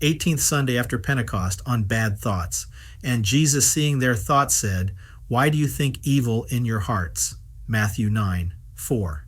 18th Sunday after Pentecost, on bad thoughts. And Jesus, seeing their thoughts, said, "Why do you think evil in your hearts?" Matthew 9:4.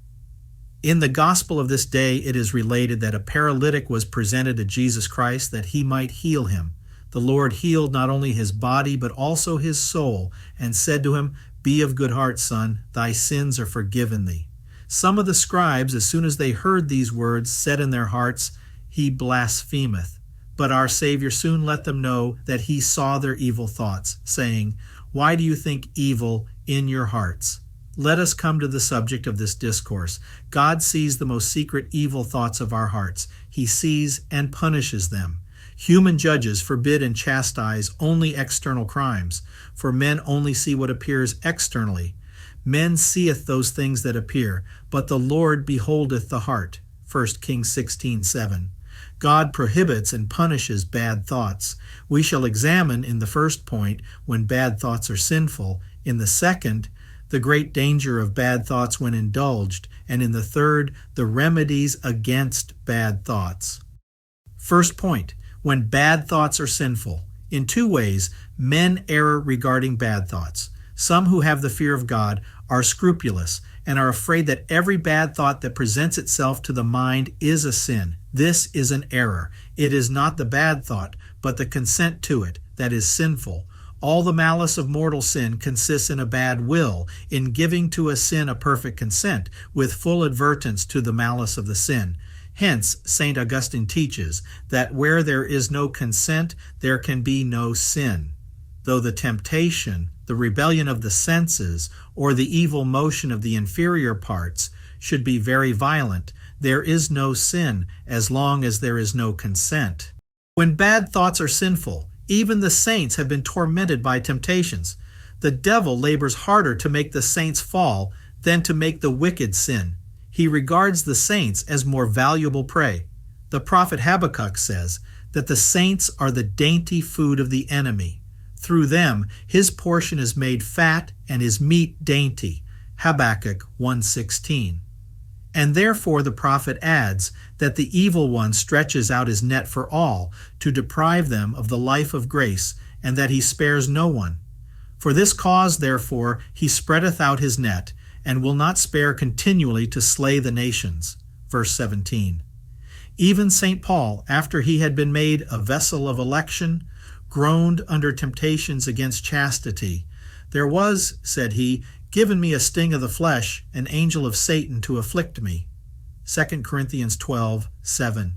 In the gospel of this day, it is related that a paralytic was presented to Jesus Christ that he might heal him. The Lord healed not only his body, but also his soul, and said to him, "Be of good heart, son, thy sins are forgiven thee." Some of the scribes, as soon as they heard these words, said in their hearts, "He blasphemeth." But our Savior soon let them know that he saw their evil thoughts, saying, "Why do you think evil in your hearts?" Let us come to the subject of this discourse. God sees the most secret evil thoughts of our hearts. He sees and punishes them. Human judges forbid and chastise only external crimes, for men only see what appears externally. Men seeth those things that appear, but the Lord beholdeth the heart. 1 Kings 16:7. God prohibits and punishes bad thoughts. We shall examine in the first point when bad thoughts are sinful, in the second, the great danger of bad thoughts when indulged, and in the third, the remedies against bad thoughts. First point, when bad thoughts are sinful. In two ways, men err regarding bad thoughts. Some who have the fear of God are scrupulous and are afraid that every bad thought that presents itself to the mind is a sin. This is an error. It is not the bad thought, but the consent to it that is sinful. All the malice of mortal sin consists in a bad will, in giving to a sin a perfect consent, with full advertence to the malice of the sin. Hence, St. Augustine teaches that where there is no consent, there can be no sin. Though the temptation, the rebellion of the senses, or the evil motion of the inferior parts should be very violent, there is no sin as long as there is no consent. When bad thoughts are sinful, even the saints have been tormented by temptations. The devil labors harder to make the saints fall than to make the wicked sin. He regards the saints as more valuable prey. The prophet Habakkuk says that the saints are the dainty food of the enemy. Through them, his portion is made fat and his meat dainty. Habakkuk 1:16. And therefore the prophet adds that the evil one stretches out his net for all to deprive them of the life of grace, and that he spares no one. For this cause, therefore, he spreadeth out his net, and will not spare continually to slay the nations. Verse 17. Even St. Paul, after he had been made a vessel of election, groaned under temptations against chastity. There was, said he, given me a sting of the flesh, an angel of Satan to afflict me. 2 Corinthians 12:7.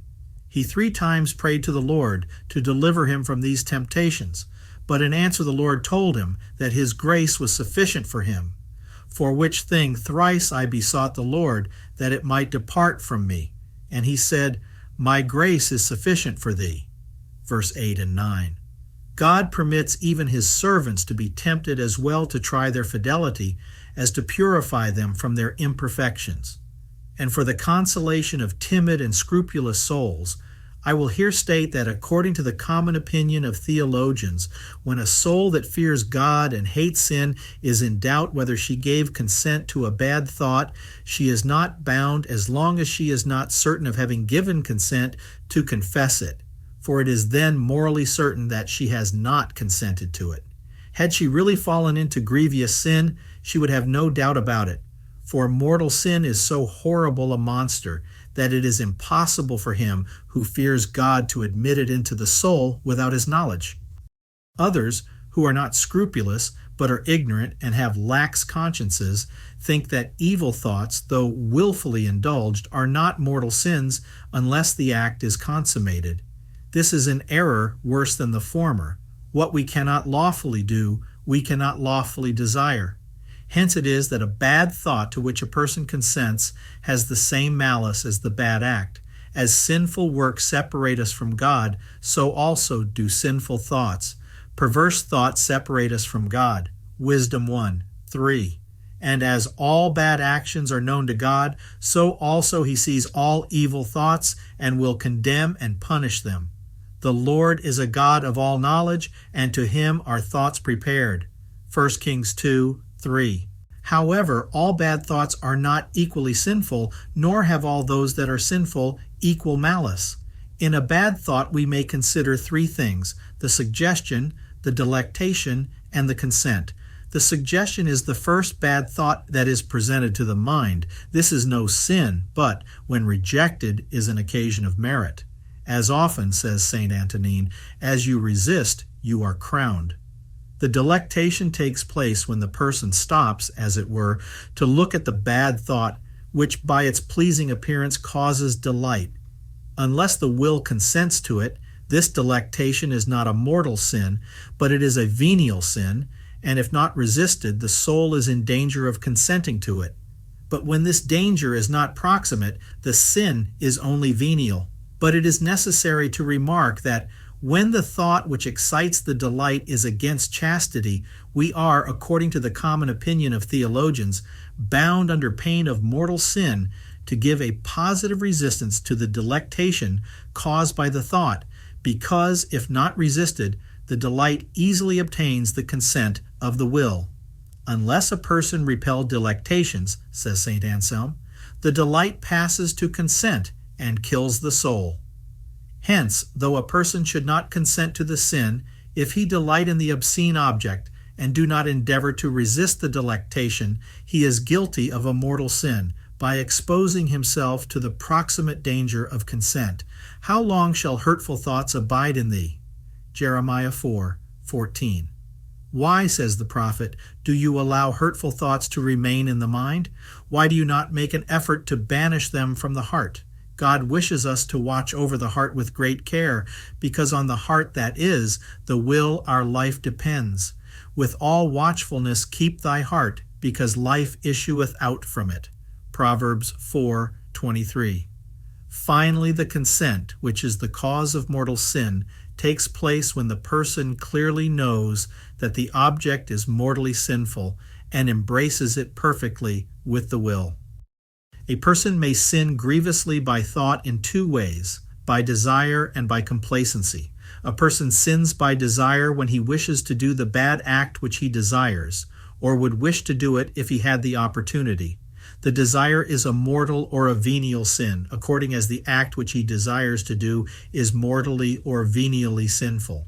He 3 times prayed to the Lord to deliver him from these temptations, but in answer the Lord told him that his grace was sufficient for him, for which thing thrice I besought the Lord that it might depart from me. And he said, My grace is sufficient for thee. Verse 8 and 9. God permits even his servants to be tempted as well to try their fidelity as to purify them from their imperfections. And for the consolation of timid and scrupulous souls, I will here state that according to the common opinion of theologians, when a soul that fears God and hates sin is in doubt whether she gave consent to a bad thought, she is not bound as long as she is not certain of having given consent to confess it, for it is then morally certain that she has not consented to it. Had she really fallen into grievous sin, she would have no doubt about it, for mortal sin is so horrible a monster that it is impossible for him who fears God to admit it into the soul without his knowledge. Others, who are not scrupulous, but are ignorant and have lax consciences, think that evil thoughts, though willfully indulged, are not mortal sins unless the act is consummated. This is an error worse than the former. What we cannot lawfully do, we cannot lawfully desire. Hence it is that a bad thought to which a person consents has the same malice as the bad act. As sinful works separate us from God, so also do sinful thoughts. Perverse thoughts separate us from God. Wisdom 1:3. And as all bad actions are known to God, so also he sees all evil thoughts and will condemn and punish them. The Lord is a God of all knowledge, and to him are thoughts prepared. 1 Kings 2:3. However, all bad thoughts are not equally sinful, nor have all those that are sinful equal malice. In a bad thought, we may consider three things: the suggestion, the delectation, and the consent. The suggestion is the first bad thought that is presented to the mind. This is no sin, but, when rejected, is an occasion of merit. As often, says St. Antonine, as you resist, you are crowned. The delectation takes place when the person stops, as it were, to look at the bad thought, which by its pleasing appearance causes delight. Unless the will consents to it, this delectation is not a mortal sin, but it is a venial sin, and if not resisted, the soul is in danger of consenting to it. But when this danger is not proximate, the sin is only venial. But it is necessary to remark that when the thought which excites the delight is against chastity, we are, according to the common opinion of theologians, bound under pain of mortal sin to give a positive resistance to the delectation caused by the thought, because, if not resisted, the delight easily obtains the consent of the will. Unless a person repel delectations, says St. Anselm, the delight passes to consent and kills the soul. Hence, though a person should not consent to the sin, if he delight in the obscene object and do not endeavor to resist the delectation, he is guilty of a mortal sin by exposing himself to the proximate danger of consent. How long shall hurtful thoughts abide in thee? Jeremiah 4:14. Why, says the prophet, do you allow hurtful thoughts to remain in the mind? Why do you not make an effort to banish them from the heart? God wishes us to watch over the heart with great care, because on the heart that is, the will our life depends. With all watchfulness keep thy heart, because life issueth out from it. Proverbs 4:23. Finally, the consent, which is the cause of mortal sin, takes place when the person clearly knows that the object is mortally sinful and embraces it perfectly with the will. A person may sin grievously by thought in two ways, by desire and by complacency. A person sins by desire when he wishes to do the bad act which he desires, or would wish to do it if he had the opportunity. The desire is a mortal or a venial sin, according as the act which he desires to do is mortally or venially sinful.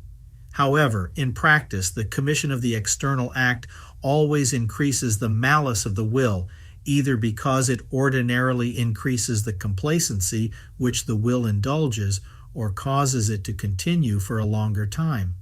However, in practice, the commission of the external act always increases the malice of the will, either because it ordinarily increases the complacency which the will indulges, or causes it to continue for a longer time.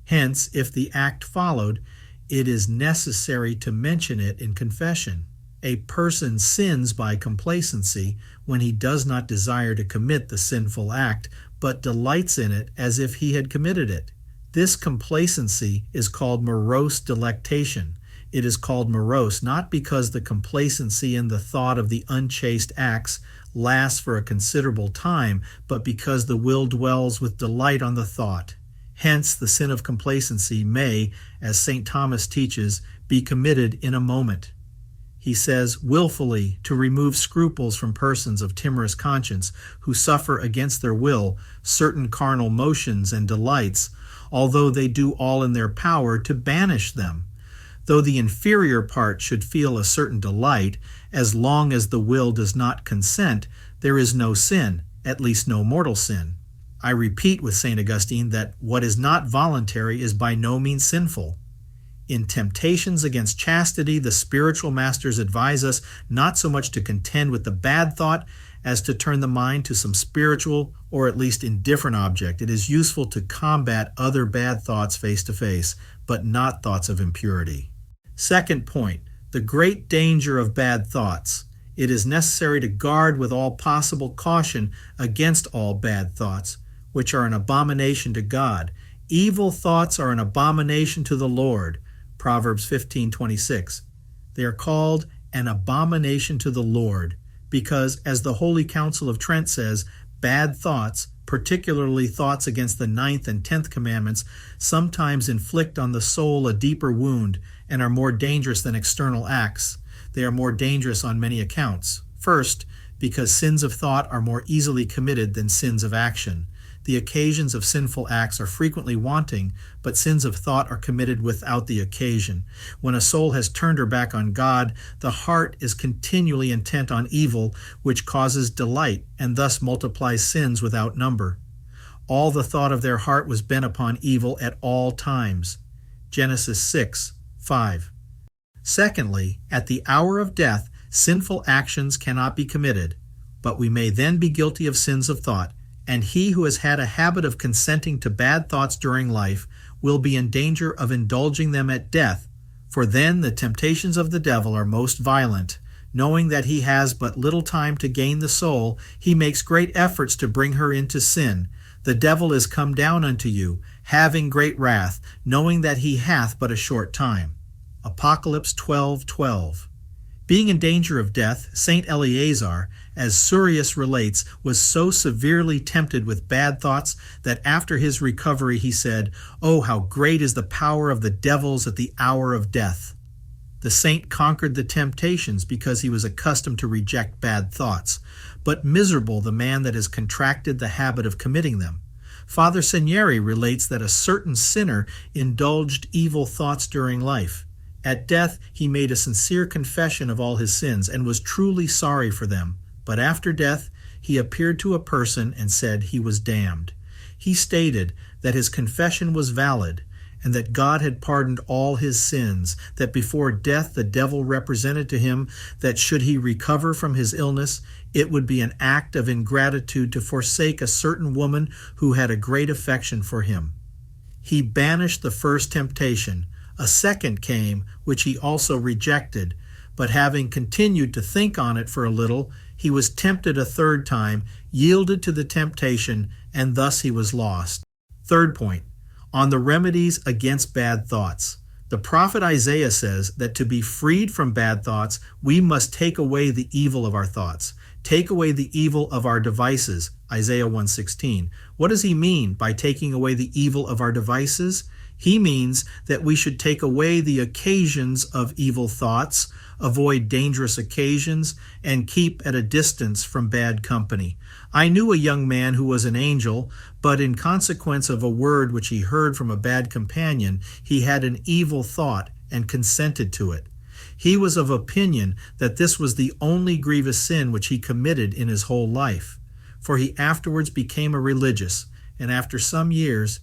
Hence, if the act followed, it is necessary to mention it in confession. A person sins by complacency when he does not desire to commit the sinful act, but delights in it as if he had committed it. This complacency is called morose delectation. It is called morose not because the complacency in the thought of the unchaste acts lasts for a considerable time, but because the will dwells with delight on the thought. Hence, the sin of complacency may, as St. Thomas teaches, be committed in a moment. He says, willfully to remove scruples from persons of timorous conscience who suffer against their will certain carnal motions and delights, although they do all in their power to banish them. Though the inferior part should feel a certain delight, as long as the will does not consent, there is no sin, at least no mortal sin. I repeat with St. Augustine that what is not voluntary is by no means sinful. In temptations against chastity, the spiritual masters advise us not so much to contend with the bad thought as to turn the mind to some spiritual or at least indifferent object. It is useful to combat other bad thoughts face to face, but not thoughts of impurity. Second point, the great danger of bad thoughts. It is necessary to guard with all possible caution against all bad thoughts, which are an abomination to God. Evil thoughts are an abomination to the Lord. Proverbs 15:26. They are called an abomination to the Lord because, as the Holy Council of Trent says, bad thoughts, particularly thoughts against the 9th and 10th commandments, sometimes inflict on the soul a deeper wound and are more dangerous than external acts. They are more dangerous on many accounts. First, because sins of thought are more easily committed than sins of action. The occasions of sinful acts are frequently wanting, but sins of thought are committed without the occasion. When a soul has turned her back on God, the heart is continually intent on evil, which causes delight, and thus multiplies sins without number. All the thought of their heart was bent upon evil at all times. Genesis 6:5. Secondly, at the hour of death, sinful actions cannot be committed, but we may then be guilty of sins of thought, and he who has had a habit of consenting to bad thoughts during life will be in danger of indulging them at death, for then the temptations of the devil are most violent. Knowing that he has but little time to gain the soul, he makes great efforts to bring her into sin. The devil is come down unto you, having great wrath, knowing that he hath but a short time. Apocalypse 12:12. Being in danger of death, Saint Eleazar, as Surius relates, was so severely tempted with bad thoughts that after his recovery he said, "Oh, how great is the power of the devils at the hour of death." The saint conquered the temptations because he was accustomed to reject bad thoughts, but miserable the man that has contracted the habit of committing them. Father Segneri relates that a certain sinner indulged evil thoughts during life. At death, he made a sincere confession of all his sins and was truly sorry for them. But after death, he appeared to a person and said he was damned. He stated that his confession was valid and that God had pardoned all his sins, that before death the devil represented to him that should he recover from his illness, it would be an act of ingratitude to forsake a certain woman who had a great affection for him. He banished the first temptation. A second came, which he also rejected, but having continued to think on it for a little, he was tempted a third time, yielded to the temptation, and thus he was lost. Third point, on the remedies against bad thoughts. The prophet Isaiah says that to be freed from bad thoughts, we must take away the evil of our thoughts. Take away the evil of our devices, Isaiah 1:16. What does he mean by taking away the evil of our devices? He means that we should take away the occasions of evil thoughts, avoid dangerous occasions, and keep at a distance from bad company. I knew a young man who was an angel, but in consequence of a word which he heard from a bad companion, he had an evil thought and consented to it. He was of opinion that this was the only grievous sin which he committed in his whole life, for he afterwards became a religious, and after some years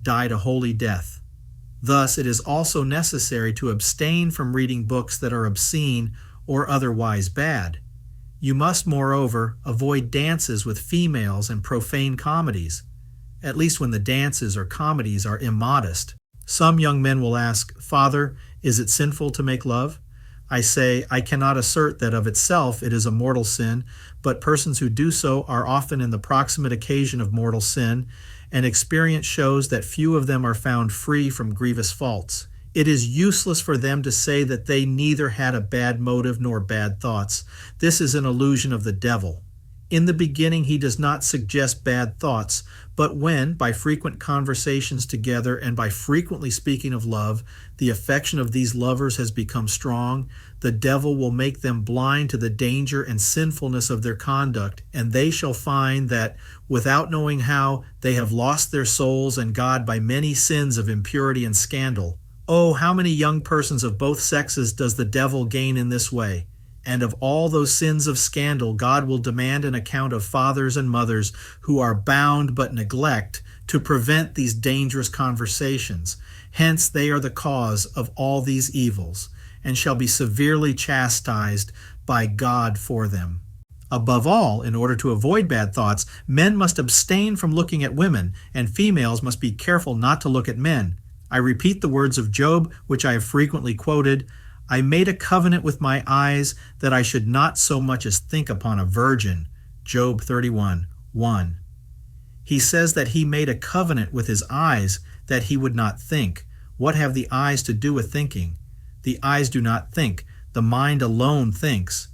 died a holy death. Thus, it is also necessary to abstain from reading books that are obscene or otherwise bad. You must, moreover, avoid dances with females and profane comedies, at least when the dances or comedies are immodest. Some young men will ask, "Father, is it sinful to make love?" I say, I cannot assert that of itself it is a mortal sin, but persons who do so are often in the proximate occasion of mortal sin, and experience shows that few of them are found free from grievous faults. It is useless for them to say that they neither had a bad motive nor bad thoughts. This is an illusion of the devil. In the beginning, he does not suggest bad thoughts, but when, by frequent conversations together and by frequently speaking of love, the affection of these lovers has become strong, the devil will make them blind to the danger and sinfulness of their conduct, and they shall find that, without knowing how, they have lost their souls and God by many sins of impurity and scandal. Oh, how many young persons of both sexes does the devil gain in this way? And of all those sins of scandal, God will demand an account of fathers and mothers who are bound but neglect to prevent these dangerous conversations. Hence they are the cause of all these evils, and shall be severely chastised by God for them. Above all, in order to avoid bad thoughts, men must abstain from looking at women, and females must be careful not to look at men. I repeat the words of Job, which I have frequently quoted, "I made a covenant with my eyes that I should not so much as think upon a virgin." Job 31:1. He says that he made a covenant with his eyes that he would not think. What have the eyes to do with thinking? The eyes do not think. The mind alone thinks.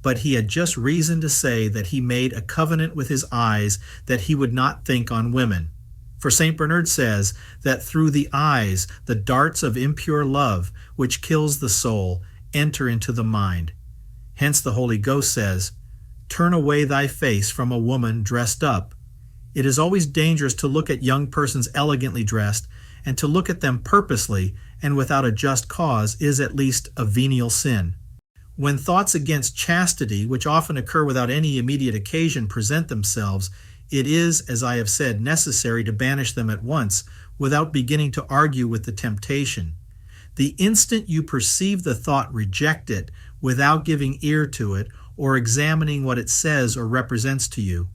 But he had just reason to say that he made a covenant with his eyes that he would not think on women. For St. Bernard says that through the eyes the darts of impure love, which kills the soul, enter into the mind. Hence the Holy Ghost says, "Turn away thy face from a woman dressed up." It is always dangerous to look at young persons elegantly dressed, and to look at them purposely and without a just cause is at least a venial sin. When thoughts against chastity, which often occur without any immediate occasion, present themselves, It is, as I have said, necessary to banish them at once without beginning to argue with the temptation. The instant you perceive the thought, reject it without giving ear to it or examining what it says or represents to you.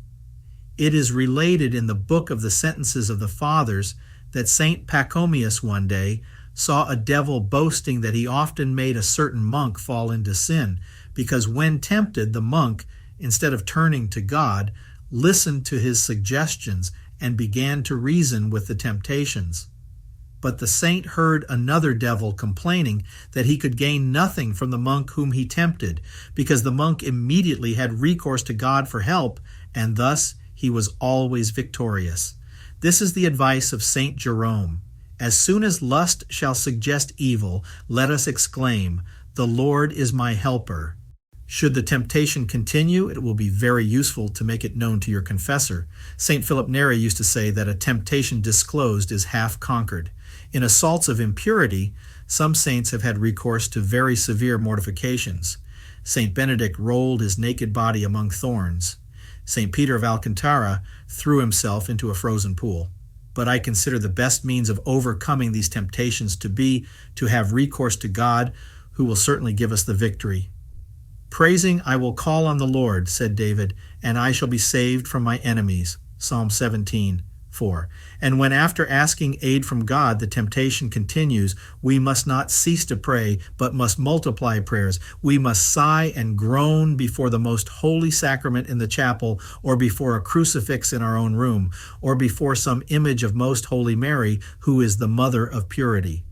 It is related in the book of the Sentences of the Fathers that St. Pachomius one day saw a devil boasting that he often made a certain monk fall into sin, because when tempted, the monk, instead of turning to God, listened to his suggestions and began to reason with the temptations. But the saint heard another devil complaining that he could gain nothing from the monk whom he tempted, because the monk immediately had recourse to God for help, and thus he was always victorious. This is the advice of Saint Jerome. As soon as lust shall suggest evil, let us exclaim, "The Lord is my helper." Should the temptation continue, it will be very useful to make it known to your confessor. St. Philip Neri used to say that a temptation disclosed is half conquered. In assaults of impurity, some saints have had recourse to very severe mortifications. St. Benedict rolled his naked body among thorns. St. Peter of Alcantara threw himself into a frozen pool. But I consider the best means of overcoming these temptations to be to have recourse to God, who will certainly give us the victory. "Praising, I will call on the Lord," said David, "and I shall be saved from my enemies." Psalm 17:4. And when after asking aid from God the temptation continues, we must not cease to pray, but must multiply prayers. We must sigh and groan before the most holy sacrament in the chapel, or before a crucifix in our own room, or before some image of Most Holy Mary, who is the Mother of Purity.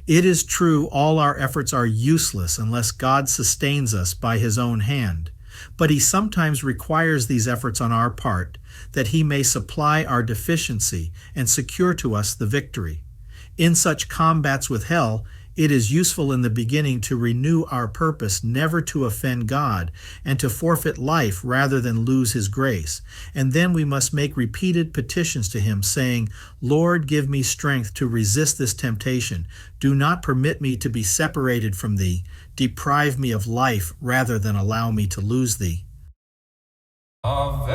It is true all our efforts are useless unless God sustains us by his own hand. But he sometimes requires these efforts on our part, that he may supply our deficiency and secure to us the victory. In such combats with hell, it is useful in the beginning to renew our purpose never to offend God and to forfeit life rather than lose his grace. And then we must make repeated petitions to him, saying, "Lord, give me strength to resist this temptation. Do not permit me to be separated from thee. Deprive me of life rather than allow me to lose thee." Ave